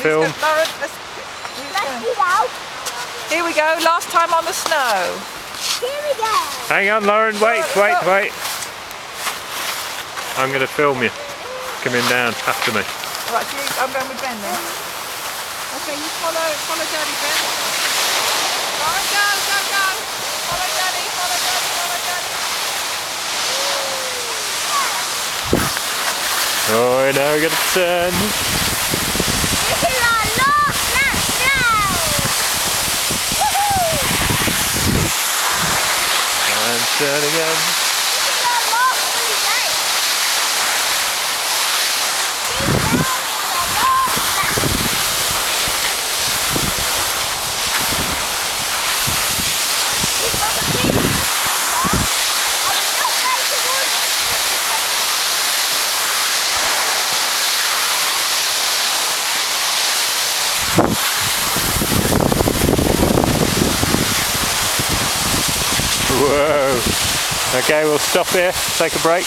film. Lauren, here we go, last time on the snow. Here we go. Hang on, Lauren, wait. I'm going to film you coming down after me. Right, so I'm going with Ben then. Okay, you follow Daddy, Ben. Lauren, go. Follow Daddy. Oh, now we're going to turn. This is our last lap now. Woohoo! And turn again. This is our last free day. We've got a big one. I will not go towards it. Whoa. Okay, we'll stop here, take a break.